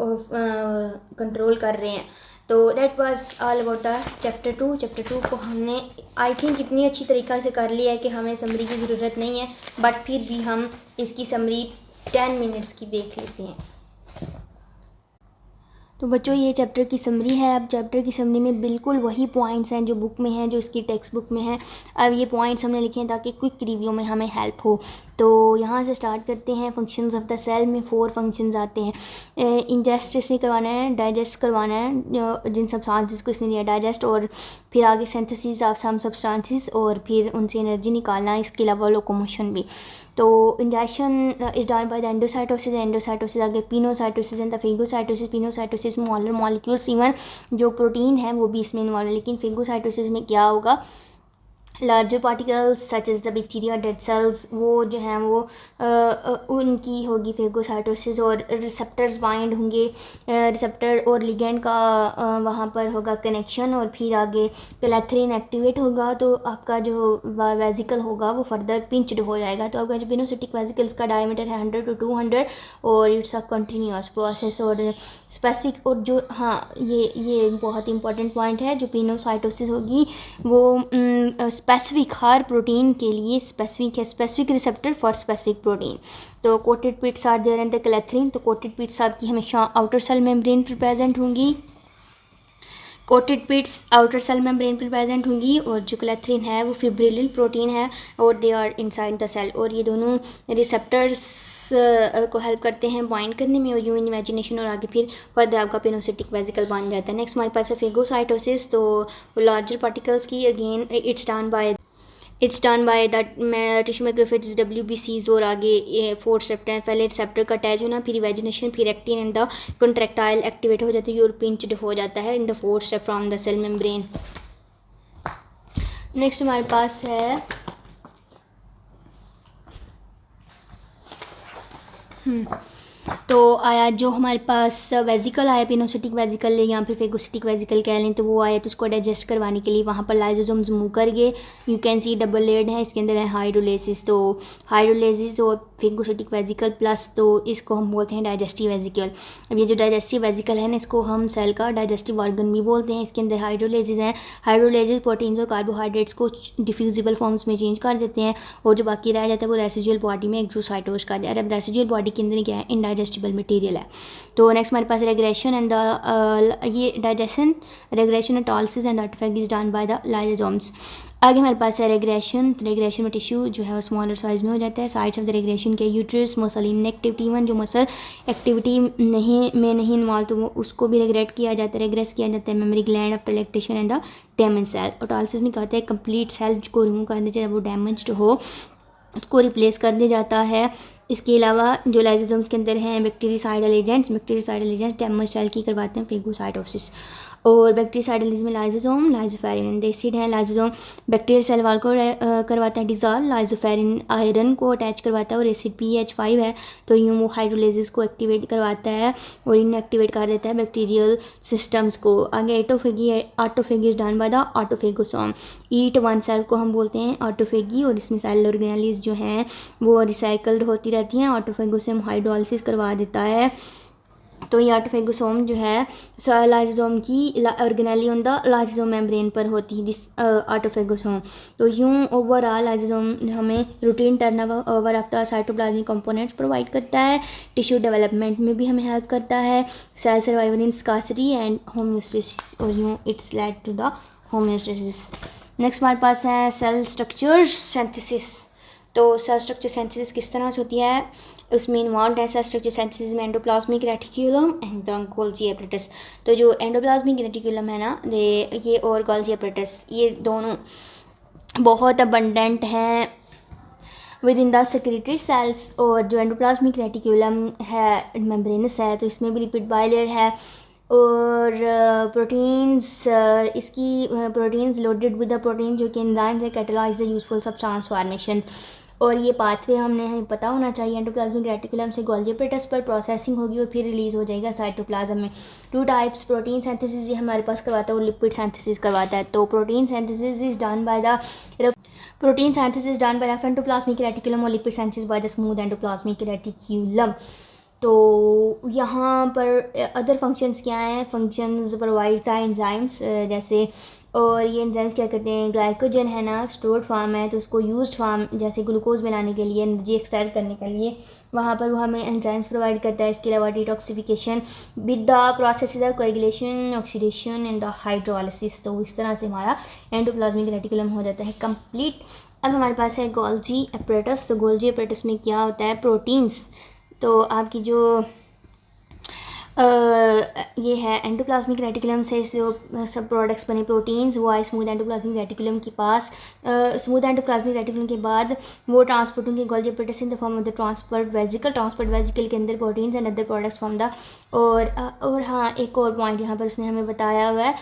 कंट्रोल कर रहे हैं। तो that was all about the chapter 2। Chapter 2 को हमने आई थिंक इतनी अच्छी तरीक़ा से कर लिया है कि हमें समरी की ज़रूरत नहीं है, बट फिर भी हम इसकी समरी 10 मिनट्स की देख लेते हैं। तो बच्चों ये चैप्टर की समरी है। अब चैप्टर की समरी में बिल्कुल वही पॉइंट्स हैं जो बुक में हैं, जो इसकी टेक्स्ट बुक में हैं। अब ये पॉइंट्स हमने लिखे हैं ताकि क्विक रिव्यू में हमें हेल्प हो। तो यहाँ से स्टार्ट करते हैं। फंक्शंस ऑफ द सेल में 4 फंक्शंस आते हैं। इंजेस्ट इसने करवाना है, डाइजेस्ट करवाना है जिन सब्सटेंसेस को इसने लिया डाइजेस्ट, और फिर आगे सिंथेसिस ऑफ सम सब्सटेंसेस, और फिर उनसे एनर्जी निकालना। इसके अलावा लोकोमोशन भी। तो injection is done by the endocytosis आगे pinocytosis and the phagocytosis. Pinocytosis smaller molecules, even जो प्रोटीन है वो भी इसमें इन्वॉल्व है। लेकिन फेगोसाइटोसिस में क्या होगा, larger particles such as the bacteria dead cells, वो जो हैं वो उनकी होगी फेगोसाइटोसिस, और रिसेप्टर्स बाइंड होंगे, रिसेप्टर और लिगेंड का वहाँ पर होगा कनेक्शन, और फिर आगे कलेथरिन एक्टिवेट होगा, तो आपका जो वेजिकल होगा वो फर्दर पिंच्ड हो जाएगा। तो आपका जो पिनोसिटिक वेजिकल उसका डायमीटर है 100 to 200, और इट्स अ कंटिन्यूअस प्रोसेस और स्पेसिफिक। और जो ये बहुत इंपॉर्टेंट पॉइंट है, जो पिनोसाइटोसिस होगी वो स्पेसिफिक हर प्रोटीन के लिए स्पेसिफिक है, specific receptor for specific protein. तो coated pits are there in the clathrin. तो कोटेड पिट्स आपकी हमेशा आउटर सेल मेम्ब्रेन पर प्रेजेंट होंगी, coated pits outer cell membrane पर प्रेजेंट होंगी, और जो कलेथरिन है वो फिब्रिलिन प्रोटीन है, और they are inside the cell. और ये दोनों रिसेप्टर्स को हेल्प करते हैं बाइंड करने में, और यूं इमेजिनेशन, और आगे फिर फर्दर आपका पिनोसिटिक वेजिकल बन जाता है। नेक्स्ट हमारे पास है फेगोसाइटोसिस। तो लार्जर पार्टिकल्स की again it's done by the tissue macrophages WBCs, और आगे 4 स्टेप है। पहले रिसेप्टर का अटैच होना, फिर इवेजिनेशन, फिर actin and the contractile activate हो जाती है और पिंच्ड हो जाता है in the 4 step from the cell membrane. Next हमारे पास है तो आया जो हमारे पास वेजिकल आया, पिनोसिटिक वेजिकल या फिर फेगोसिटिक वेजिकल कह लें, तो वो आया। तो उसको डाइजेस्ट करवाने के लिए वहाँ पर लाइसोसोम्स मूव कर गए। You can see double layered है, इसके अंदर है हाइड्रोलाइसिस। तो हाइड्रोलाइसिस और फेगोसिटिक वेजिकल प्लस, तो इसको हम बोलते हैं डाइजेस्टिव वेजिकल। अब ये जो डाइजेस्टिव वेजिकल है ना, इसको हम सेल का डाइजेस्टिव ऑर्गन भी बोलते हैं। इसके अंदर हाइड्रोलाइसिस है। हाइड्रोलाइसिस प्रोटीन्स और कार्बोहाइड्रेट्स को डिफ्यूजिबल फॉर्म्स में चेंज कर देते हैं, और जो बाकी रह जाता है वो रेसिजुअल बॉडी में एक्सोसाइटोज कर दिया। अब रेसिजुअल बॉडी के अंदर क्या है, इनडाइजेस्टिबल मटेरियल है। तो नेक्स्ट हमारे पास रेग्रेशन एंड द ये digestion, regression and autolysis and autophagy is done by the lysosomes. आगे हमारे पास है रेग्रेशन। तो रेग्रेशन में टिश्यू जो है वो स्मॉलर साइज में हो जाता है। साइड्स ऑफ द रेग्रेशन के यूट्रस, मसल इनएक्टिविटी, वन जो मसल एक्टिविटी नहीं इन्वॉल्व, तो वो उसको भी रेग्रेट किया जाता है, रेग्रेस किया जाता है। Mammary gland after lactation and the damage cell. और टॉलिसिस में कहते हैं कंप्लीट सेल को रिमूव कर दिया जाए, वो डैमेज्ड हो उसको रिप्लेस कर दिया जाता है। इसके अलावा जो लाइसोसोम्स के अंदर हैं बैक्टीरियासाइडल एजेंट्स डैमेज सेल की करवाते हैं फेगोसाइटोसिस। और बैक्टीरियासाइडल में लाइसोसोम, लाइसोफेरिन एंड एसिड है। लाइसोसोम बैक्टीरियल सेल वॉल को करवाता है डिजॉल्व, लाइसोफेरिन आयरन को अटैच करवाता है, और एसिड PH5 है। तो यूँ वो हाइड्रोलाइसिस को एक्टिवेट करवाता है और इनएक्टिवेट कर देता है बैक्टीरियल सिस्टम्स को। आगे autophagy is done by the autophagosome. Eat one cell को हम बोलते हैं ऑटोफेगी, और इसमें सेल ऑर्गेनेलिस जो हैं वो रिसाइकल्ड होती रहती हैं। ऑटोफेगोसोम हाइड्रोलाइसिस करवा देता है तो ये ऑटोफेगोसोम जो है लाइसोसोम की organelle on the lysosome membrane पर होती है दिस ऑटोफेगोसोम। तो यूँ ओवरऑल लाइसोसोम हमें routine turn over of the cytoplasmic components provide करता है, टिश्यू डेवलपमेंट में भी हमें हेल्प करता है, cell survival in scarcity and homeostasis, और यूँ it's led to the homeostasis. Next हमारे पास है सेल स्ट्रक्चर सिंथेसिस। तो सेल स्ट्रक्चर सिंथेसिस किस तरह से होती है, उसमें इन्वॉल्व है सेल स्ट्रक्चर सिंथेसिस में endoplasmic reticulum and the Golgi apparatus. तो जो एंडोप्लाज्मिक रेटिकुलम है ना, ये और गोल्जी एपरेटस, ये दोनों बहुत अबंडेंट हैं within the secretory cells. और जो एंडोप्लाज्मिक रेटिकुलम है मेम्ब्रेनस है, तो इसमें भी लिपिड बाइलेयर है, और प्रोटीन्स इसकी proteins loaded with the protein जो कि एंजाइम्स है कैटालाइज द यूजफुल सब ट्रांसफॉर्मेशन। और ये पाथवे हमें पता होना चाहिए, एंडोप्लाज्मिक रेटिकुलम से गोल्जी एपरेटस पर प्रोसेसिंग होगी और फिर रिलीज हो जाएगा साइटोप्लाज्म में। टू टाइप्स प्रोटीन सिंथेसिस ये हमारे पास करवाता है और लिपिड सिंथेसिस करवाता है। तो protein synthesis is done by the rough endoplasmic reticulum और lipid synthesis by the smooth endoplasmic reticulum. तो यहाँ पर अदर फंक्शंस क्या हैं, फंक्शंस प्रोवाइड द एंजाइम्स जैसे, और ये एंजाइम्स क्या करते हैं, ग्लाइकोजन है ना स्टोर्ड फॉर्म है, तो उसको यूज्ड फॉर्म जैसे ग्लूकोज बनाने के लिए, एनर्जी एक्सट्रैक्ट करने के लिए वहाँ पर वो हमें एंजाइम्स प्रोवाइड करता है। इसके अलावा detoxification with the process of coagulation, oxidation and the hydrolysis. तो इस तरह से हमारा एंडोप्लाज्मिक रेटिकुलम हो जाता है कंप्लीट। अब हमारे पास है गोल्जी एपरेटस। तो गोल्जी एपरेटस में क्या होता है, प्रोटीन्स। तो आपकी जो ये है एंडोप्लाज्मिक रेटिकुलम से जो सब प्रोडक्ट्स बने प्रोटीन्स, वो आए स्मूथ एंडोप्लाज्मिक रेटिकुलम के पास। स्मूथ एंडोप्लाज्मिक रेटिकुलम के बाद वो ट्रांसपोर्ट होंगे Golgi apparatus in the form of the transport vesicle के अंदर proteins and other products from the. और हाँ, एक और पॉइंट यहाँ पर उसने हमें बताया हुआ है,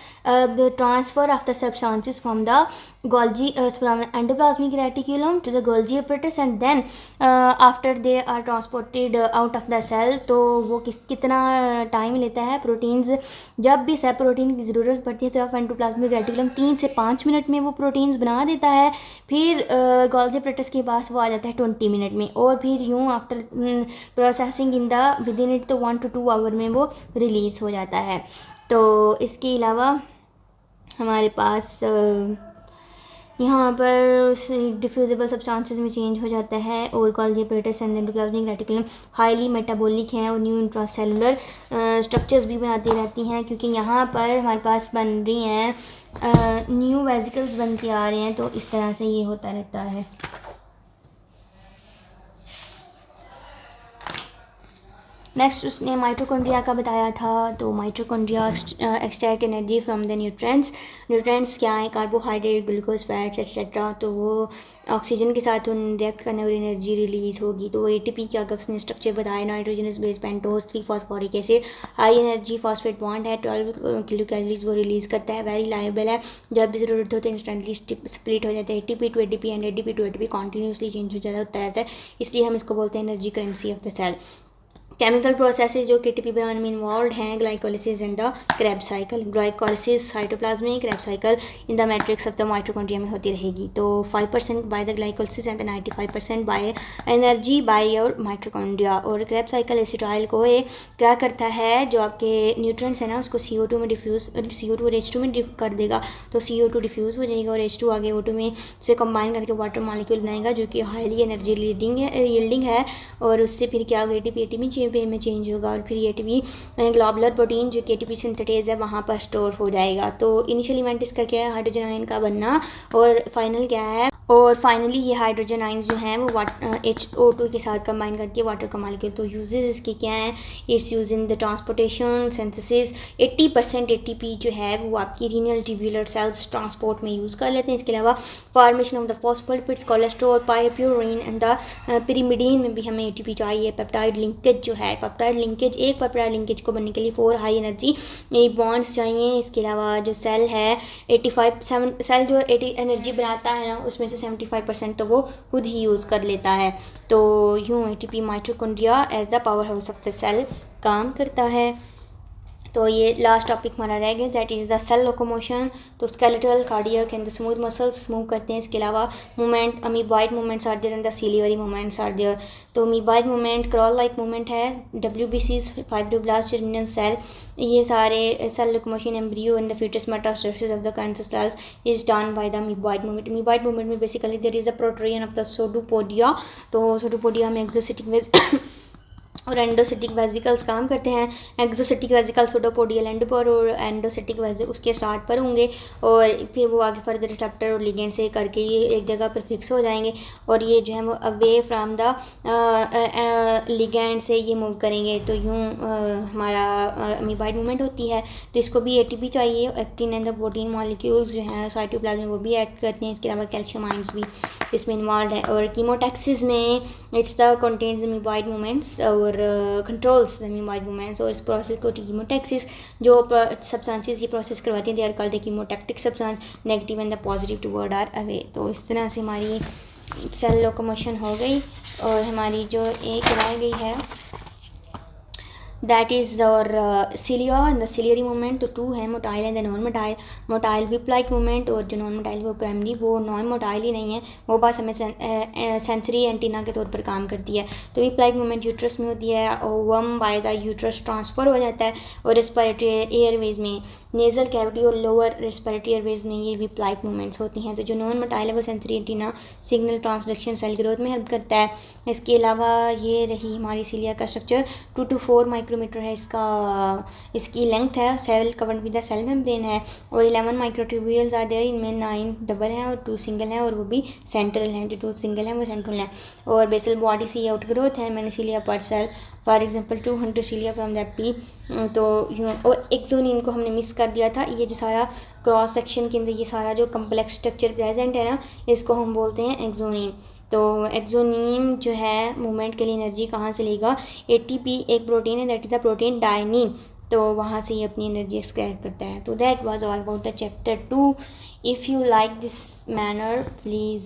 transfer of the substances from the Golgi from endoplasmic reticulum to the Golgi apparatus and then after they are transported out of the cell. तो वो कितना टाइम लेता है, प्रोटीन्स जब भी सब प्रोटीन की ज़रूरत पड़ती है तो आप एंडोप्लाज्मिक रेटिकुलम 3 से 5 मिनट में वो प्रोटीन्स बना देता है, फिर गोल्जी एपरेटस के पास वो आ जाता है 20 मिनट में, और फिर यूँ after processing in the with in it तो 1 to 2 आवर में वो रिलीज़ हो जाता है। तो इसके अलावा हमारे पास यहाँ पर डिफ्यूजिबल सब्सटेंसेस में चेंज हो जाता है, और Golgi apparatus and endoplasmic reticulum highly metabolic हैं और न्यू इंट्रासेलुलर स्ट्रक्चर्स भी बनाती रहती हैं, क्योंकि यहाँ पर हमारे पास बन रही हैं न्यू वेसिकल्स बन के आ रहे हैं। तो इस तरह से ये होता रहता है। नेक्स्ट उसने माइटोकॉन्ड्रिया का बताया था। तो mitochondria extract energy from the nutrients क्या है, कार्बोहाइड्रेट, ग्लूकोज, फैट्स एक्सेट्रा। तो वो ऑक्सीजन के साथ रिएक्ट करने और एनर्जी रिलीज होगी। तो एटीपी का उसने स्ट्रक्चर बताया, nitrogenous base pentose 3 phosphoric acid, high energy phosphate bond है, 12 किलो कैलोरीज वो रिलीज़ करता है, वेरी लाइबल है, जब भी ज़रूरत हो तो इंस्टेंटली स्प्लिट हो जाता है। ATP to ATP and ATP to ATP continuously change हो जाता होता रहता है, इसलिए हम इसको बोलते हैं energy currency of the cell. Chemical processes जो कि एटीपी बनाने में इन्वॉल्व हैं, glycolysis and the Krebs cycle. Glycolysis cytoplasmic, Krebs cycle in the matrix of the mitochondria में होती रहेगी। तो 5% by the glycolysis and 95% by energy by your mitochondria. और क्रेब्स साइकिल एसिटाइल को ये क्या करता है, जो आपके न्यूट्रिएंट्स है ना उसको CO2 में डिफ्यूज़, CO2 और H2 में कर देगा, तो CO2 डिफ्यूज़ हो जाएगा और H2 आगे O2 में से कंबाइन करके वाटर मॉलिक्यूल बनाएगा, जो कि हाईली एनर्जी यील्डिंग है। और उससे फिर क्या होगा, एटीपी में चेंज होगा, और फिर एटीपी ग्लोबुलर प्रोटीन जो कि एटीपी सिंथेटेज है वहाँ पर स्टोर हो जाएगा। तो इनिशियल इवेंट इसका क्या है, हाइड्रोजन आयन का बनना, और फाइनल क्या है, और फाइनली ये हाइड्रोजन आइंस जो हैं वो HO2 के साथ कंबाइन करके वाटर का मॉलिक्यूल। तो यूजेस इसके क्या हैं, its use in the transportation, synthesis. 80% ATP जो है वो आपकी रीनल ट्यूब्यूलर सेल्स ट्रांसपोर्ट में यूज़ कर लेते हैं। इसके अलावा formation of the phospholipids, cholesterol, purine and the pyrimidine में भी हमें एटीपी चाहिए। पेप्टाइड लिंकेज जो है, पेप्टाइड लिंकेज, एक पेप्टाइड लिंकेज को बनने के लिए 4 हाई एनर्जी बॉन्ड्स चाहिए। इसके अलावा जो सेल है 85 सेल जो एनर्जी बनाता है ना, उसमें से 75% तो वो खुद ही यूज़ कर लेता है। तो यूँ ATP mitochondria as the power house of the cell काम करता है। तो ये लास्ट टॉपिक हमारा रह गया, that is the cell locomotion. तो skeletal, cardiac and the smooth muscles move करते हैं। इसके अलावा movement, amoeboid movements are there and the ciliary movements are there. तो amoeboid movement crawl like movement है। WBCs, फाइब्रोब्लास्ट जर्मिनल सेल, ये सारे cell locomotion embryo and the foetus metastasis of the cancer cells is done by the amoeboid movement. Amoeboid movement में basically there is a प्रोटोरियन of the pseudopodia. तो pseudopodia में एक्सोसिटिक और एंडोसिटिक vesicles काम करते हैं। एक्सोसिटिक vesicle सोडोपोडियल and पर और एंडोसिटिक वेजिकल उसके स्टार्ट पर होंगे और फिर वो आगे फर्दर रिसेप्टर और लिगेंड से करके ये एक जगह पर फिक्स हो जाएंगे और ये जो है वो अवे फ्राम द लिगेंड से ये मूव करेंगे। तो यूँ हमारा अमीबॉइड मूवमेंट होती है। तो इसको भी ATP चाहिए। Actin and the protein molecules जो हैं साइटोप्लाज्म में वो भी एक्ट करते हैं। इसके अलावा कैल्शियम आयंस भी इसमें इन्वॉल्व है। और कीमोटैक्सिस में it's the contains amoeboid movements और कंट्रोल्स द अमीबॉइड मूवमेंट्स। और इस प्रोसेस को कीमोटैक्सिस जो सब्सटेंसेस ये प्रोसेस करवाती हैं they are called the chemotactic substance, negative and the positive toward or away. तो इस तरह से हमारी सेल लोकोमोशन हो गई। और हमारी जो एक रह गई है दैट इज़ और cilia and the ciliary movement. तो टू है, motile and the non motile. Motile whip like movement और जो नॉन मोटाइल वो प्राइमरी वो नॉन मोटाइल ही नहीं है, वो बस हमें सेंसरी एंटीना के तौर पर काम करती है। तो विप लाइक मूवमेंट यूट्रस में होती है, ovum by the uterus transfer हो जाता है और रेस्पिरेटरी एयरवेज में, नेज़ल कैविटी और लोअर रेस्पिरेटरी एयरवेज में ये विप लाइक मूवमेंट्स होती हैं। तो जो नॉन मोटाइल है वो sensory antenna signal transduction cell growth में हेल्प करता है। इसके अलावा ये रही हमारी सिलिया का स्ट्रक्चर। 2 to 4 माइक्रोमीटर है इसकी लेंथ है। Cell covered with the cell membrane है और 11 माइक्रोट्यूब्यूल्स आर देयर। इनमें 9 डबल हैं और 2 सिंगल हैं और वो भी सेंट्रल हैं। जो 2 सिंगल हैं वो सेंट्रल हैं। और बेसल बॉडी से ये आउट ग्रोथ है मैंने सिलिया पर cell, for example 200 cilia from the P. तो और एक्सोनिन को हमने मिस कर दिया था। ये जो सारा क्रॉस सेक्शन के अंदर ये सारा जो कम्प्लेक्स स्ट्रक्चर प्रेजेंट है ना, इसको हम बोलते हैं एक्सोनिन। तो एक्सोनिन जो है मूवमेंट के लिए एनर्जी कहाँ से लेगा? ATP एक प्रोटीन है, दैट इज़ द प्रोटीन डायनिन। तो वहाँ से ये अपनी एनर्जी एक्सक्राइब करता है। तो that was all about the chapter 2। If you like this manner please